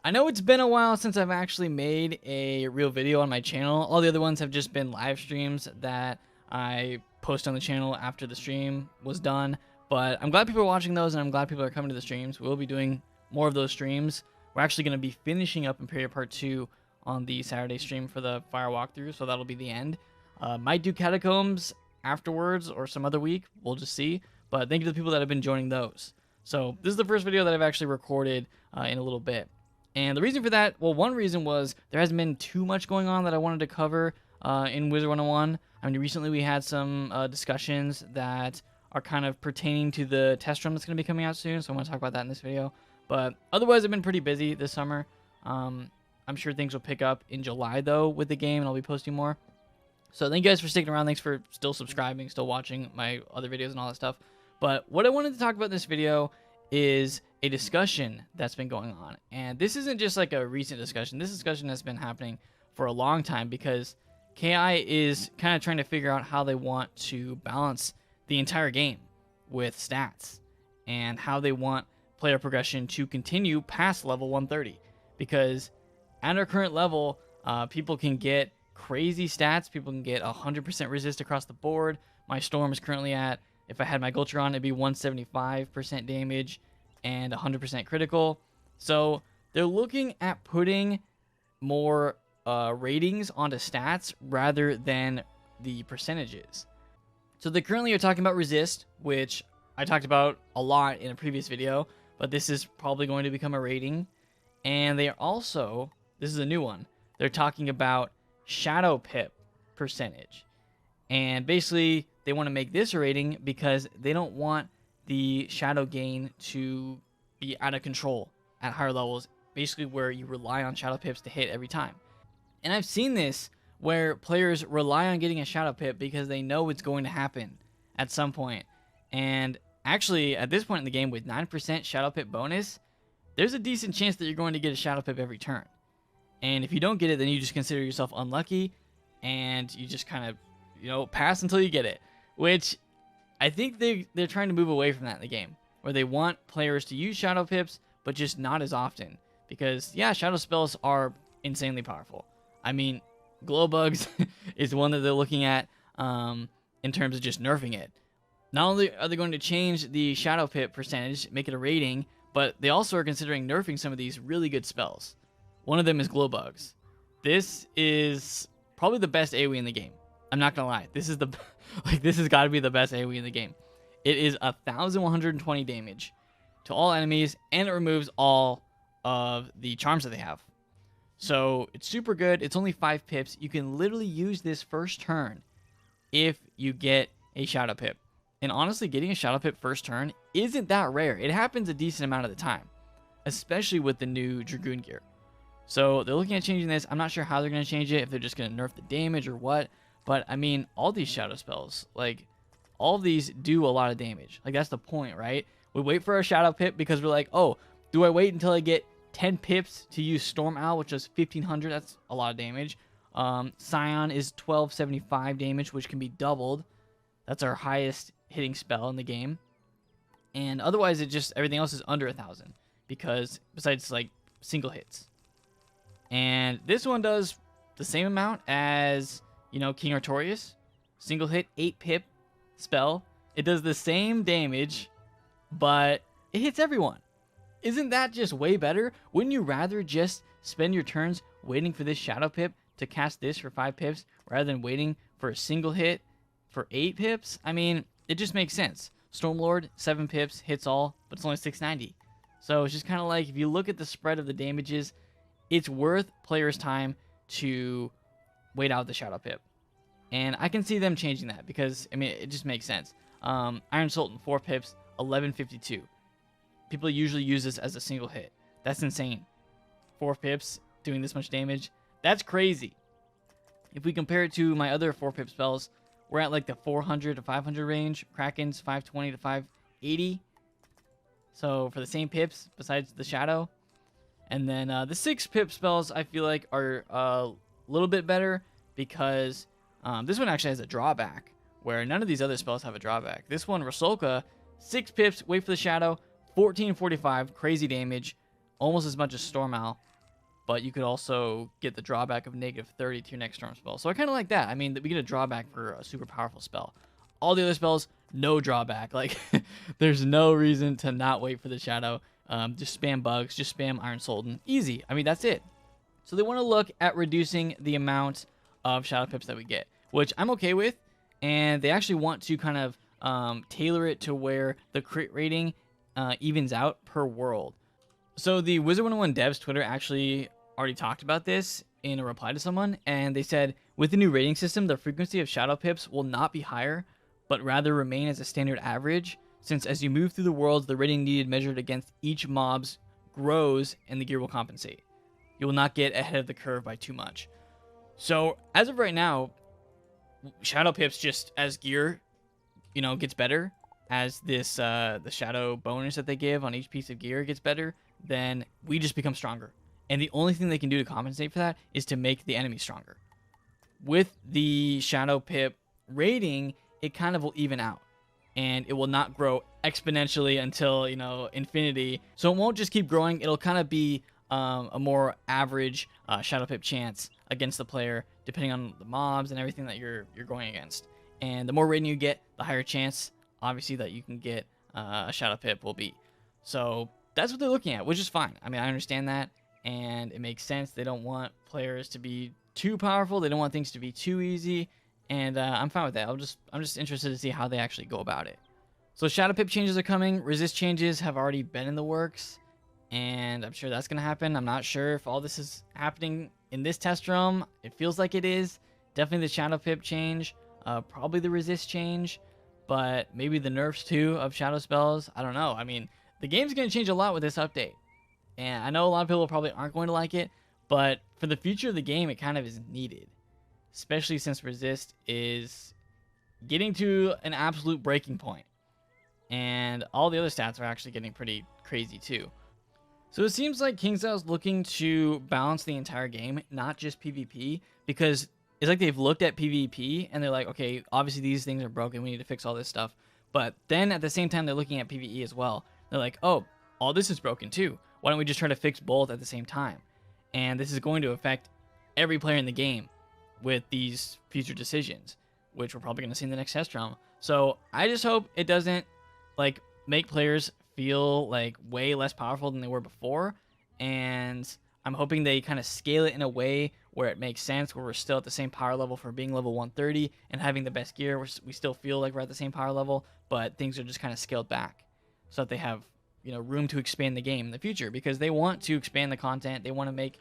I know it's been a while since I've actually made a real video on my channel. All the other ones have just been live streams that I post on the channel after the stream was done. But I'm glad people are watching those, and I'm glad people are coming to the streams. We'll be doing more of those streams. We're actually going to be finishing up Imperial Part 2 on the Saturday stream for the fire walkthrough, so that'll be the end. Might do Catacombs afterwards or some other week. We'll just see. But thank you to the people that have been joining those. So this is the first video that I've actually recorded in a little bit. And the reason for that, well, one reason was there hasn't been too much going on that I wanted to cover in Wizard101. I mean, recently we had some discussions that are kind of pertaining to the test run that's going to be coming out soon, so I'm going to talk about that in this video. But otherwise, I've been pretty busy this summer. I'm sure things will pick up in July, though, with the game, and I'll be posting more. So thank you guys for sticking around. Thanks for still subscribing, still watching my other videos and all that stuff. But what I wanted to talk about in this video is a discussion that's been going on. And this isn't just like a recent discussion. This discussion has been happening for a long time because KI is kind of trying to figure out how they want to balance the entire game with stats and how they want player progression to continue past level 130. Because at our current level, people can get crazy stats. People can get 100% resist across the board. My Storm is currently at, if I had my Gulcher on, it'd be 175% damage and 100% critical. So they're looking at putting more ratings onto stats rather than the percentages. So they currently are talking about resist, which I talked about a lot in a previous video, but this is probably going to become a rating. And they are also, this is a new one, they're talking about shadow pip percentage. And basically they want to make this a rating because they don't want the shadow gain to be out of control at higher levels, basically where you rely on shadow pips to hit every time. And I've seen this where players rely on getting a shadow pip because they know it's going to happen at some point. And actually, at this point in the game, with 9% shadow pip bonus, there's a decent chance that you're going to get a shadow pip every turn. And if you don't get it, then you just consider yourself unlucky, and you just kind of, you know, pass until you get it. Which I think they're trying to move away from that in the game, where they want players to use shadow pips, but just not as often. Because, yeah, shadow spells are insanely powerful. I mean, glow bugs is one that they're looking at in terms of just nerfing it. Not only are they going to change the shadow pip percentage, make it a rating, but they also are considering nerfing some of these really good spells. One of them is glow bugs. This is probably the best AoE in the game. I'm not gonna lie. This is the this has got to be the best AoE in the game. It is 1,120 damage to all enemies, and it removes all of the charms that they have. So it's super good. It's only 5 pips. You can literally use this first turn if you get a shadow pip. And honestly, getting a shadow pip first turn isn't that rare. It happens a decent amount of the time, especially with the new Dragoon gear. So they're looking at changing this. I'm not sure how they're going to change it, if they're just going to nerf the damage or what. But, I mean, all these shadow spells, like, all of these do a lot of damage. Like, that's the point, right? We wait for our shadow pip because we're like, oh, do I wait until I get 10 pips to use Storm Owl, which is 1,500? That's a lot of damage. Scion is 1,275 damage, which can be doubled. That's our highest hitting spell in the game. And otherwise, it just, everything else is under 1,000. Because, besides, like, single hits. And this one does the same amount as, you know, King Artorias. Single hit, 8 pip spell. It does the same damage, but it hits everyone. Isn't that just way better? Wouldn't you rather just spend your turns waiting for this shadow pip to cast this for 5 pips rather than waiting for a single hit for 8 pips? I mean, it just makes sense. Stormlord, 7 pips, hits all, but it's only 690. So it's just kind of like, if you look at the spread of the damages, it's worth players' time to wait out the shadow pip. And I can see them changing that because, I mean, it just makes sense. Iron Sultan, 4 pips, 1152. People usually use this as a single hit. That's insane. 4 pips doing this much damage. That's crazy. If we compare it to my other 4 pip spells, we're at like the 400 to 500 range. Kraken's 520 to 580. So for the same pips, besides the shadow. And then the 6 pip spells, I feel like, are a little bit better because this one actually has a drawback, where none of these other spells have a drawback. This one, Rasolka, 6 pips, wait for the shadow, 1445, crazy damage, almost as much as Storm Owl, but you could also get the drawback of -30 to your next Storm spell. So I kind of like that. I mean, we get a drawback for a super powerful spell. All the other spells, no drawback. Like, there's no reason to not wait for the Shadow. Just spam bugs, just spam Iron Sultan. Easy. I mean, that's it. So they want to look at reducing the amount of Shadow Pips that we get, which I'm okay with. And they actually want to kind of tailor it to where the crit rating evens out per world. So the Wizard101 devs Twitter actually already talked about this in a reply to someone, and they said, with the new rating system, the frequency of Shadow Pips will not be higher, but rather remain as a standard average, since as you move through the worlds, the rating needed measured against each mob's grows, and the gear will compensate. You will not get ahead of the curve by too much. So, as of right now, Shadow Pips just as gear, gets better, as this the Shadow bonus that they give on each piece of gear gets better, then we just become stronger. And the only thing they can do to compensate for that is to make the enemy stronger. With the Shadow Pip rating, it kind of will even out. And it will not grow exponentially until, infinity. So it won't just keep growing. It'll kind of be a more average Shadow Pip chance against the player, depending on the mobs and everything that you're going against. And the more rating you get, the higher chance, obviously, that you can get a Shadow Pip will be. So that's what they're looking at, which is fine. I mean, I understand that, and it makes sense. They don't want players to be too powerful. They don't want things to be too easy, and I'm fine with that. I'm just interested to see how they actually go about it. So Shadow Pip changes are coming. Resist changes have already been in the works, and I'm sure that's going to happen. I'm not sure if all this is happening in this test room. It feels like it is. Definitely the Shadow Pip change, probably the resist change, but maybe the nerfs too of Shadow spells. I don't know. I mean, the game's going to change a lot with this update. And I know a lot of people probably aren't going to like it, but for the future of the game, it kind of is needed. Especially since resist is getting to an absolute breaking point. And all the other stats are actually getting pretty crazy too. So it seems like KingsIsle is looking to balance the entire game, not just PvP, because it's like they've looked at PvP and they're like, okay, obviously these things are broken, we need to fix all this stuff. But then at the same time, they're looking at PvE as well. They're like, oh, all this is broken too. Why don't we just try to fix both at the same time? And this is going to affect every player in the game with these future decisions, which we're probably going to see in the next test round. So I just hope it doesn't make players feel like way less powerful than they were before. And I'm hoping they kind of scale it in a way where it makes sense, where we're still at the same power level for being level 130 and having the best gear. We still feel like we're at the same power level, but things are just kind of scaled back so that they have room to expand the game in the future, because they want to expand the content. They want to make,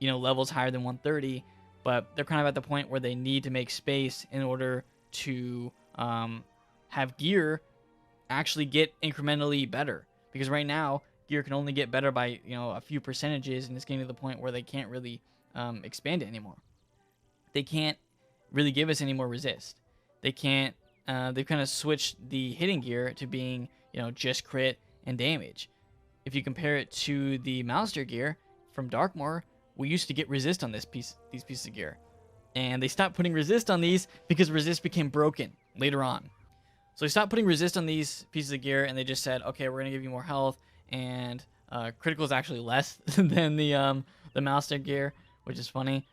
levels higher than 130, but they're kind of at the point where they need to make space in order to have gear actually get incrementally better. Because right now, gear can only get better by, a few percentages, and it's getting to the point where they can't really expand it anymore. They can't really give us any more resist. They can't, they've kind of switched the hitting gear to being, just crit and damage. If you compare it to the Mouster gear from Darkmoor, we used to get resist on these pieces of gear, and they stopped putting resist on these because resist became broken later on. So they stopped putting resist on these pieces of gear, and they just said, okay, we're gonna give you more health, and critical is actually less than the Mouster gear, which is funny.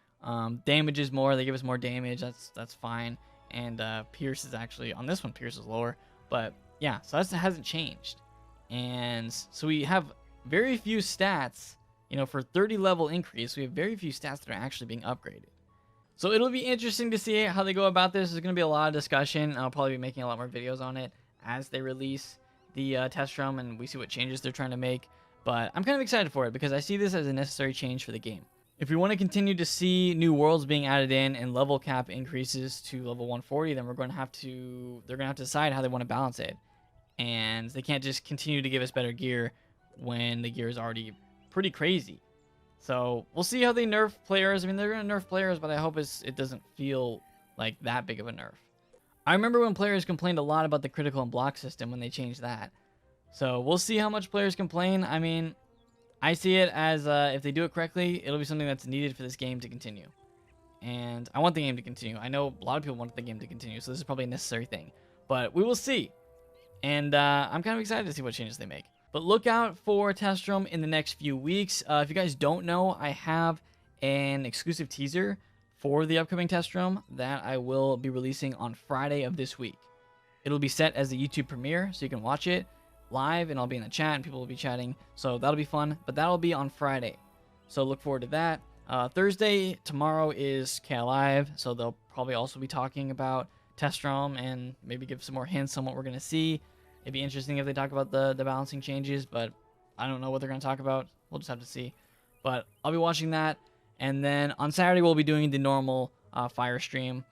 Damage is more. They give us more damage. That's fine. And Pierce is actually on this one. Pierce is lower, but yeah, so that hasn't changed. And so we have very few stats, for 30 level increase, we have very few stats that are actually being upgraded. So it'll be interesting to see how they go about this. There's going to be a lot of discussion. I'll probably be making a lot more videos on it as they release the test room and we see what changes they're trying to make. But I'm kind of excited for it because I see this as a necessary change for the game. If we want to continue to see new worlds being added in and level cap increases to level 140, then they're going to have to decide how they want to balance it. And they can't just continue to give us better gear when the gear is already pretty crazy. So we'll see how they nerf players. I mean, they're going to nerf players, but I hope it doesn't feel like that big of a nerf. I remember when players complained a lot about the critical and block system when they changed that. So we'll see how much players complain. I mean, I see it as if they do it correctly, it'll be something that's needed for this game to continue. And I want the game to continue. I know a lot of people want the game to continue, so this is probably a necessary thing. But we will see. And I'm kind of excited to see what changes they make. But look out for Test Room in the next few weeks. If you guys don't know, I have an exclusive teaser for the upcoming Test Room that I will be releasing on Friday of this week. It'll be set as the YouTube premiere, so you can watch it live, and I'll be in the chat, and people will be chatting, so that'll be fun. But that'll be on Friday, so look forward to that. Thursday, tomorrow, is KI Live, so they'll probably also be talking about Test Room and maybe give some more hints on what we're going to see. It'd be interesting if they talk about the balancing changes, but I don't know what they're going to talk about. We'll just have to see. But I'll be watching that. And then on Saturday, we'll be doing the normal fire stream.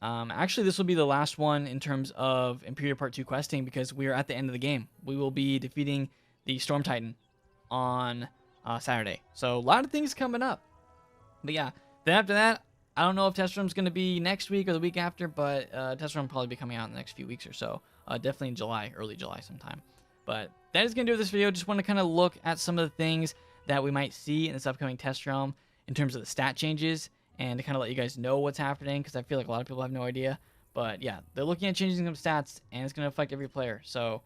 Actually, this will be the last one in terms of Imperial Part 2 questing, because we are at the end of the game. We will be defeating the Storm Titan on Saturday. So a lot of things coming up. But yeah, then after that, I don't know if Test Room's going to be next week or the week after, but Test Room will probably be coming out in the next few weeks or so. Definitely in July, early July sometime. But that is going to do this video. Just want to kind of look at some of the things that we might see in this upcoming Test Room in terms of the stat changes, and to kind of let you guys know what's happening, because I feel like a lot of people have no idea. But yeah, they're looking at changing some stats, and it's going to affect every player. So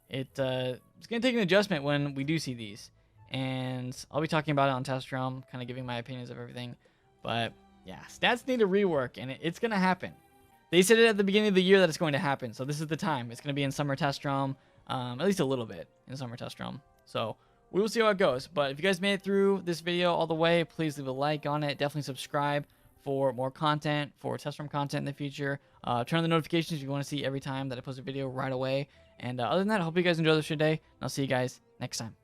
it's going to take an adjustment when we do see these. And I'll be talking about it on Test Room, kind of giving my opinions of everything. But yeah, stats need a rework, and it's going to happen. They said it at the beginning of the year that it's going to happen, so this is the time. It's going to be in Summer Test Room, at least a little bit in Summer Test Room. So we will see how it goes. But if you guys made it through this video all the way, please leave a like on it. Definitely subscribe for more content, for Test Room content in the future. Turn on the notifications if you want to see every time that I post a video right away. And other than that, I hope you guys enjoy the rest of your day, and I'll see you guys next time.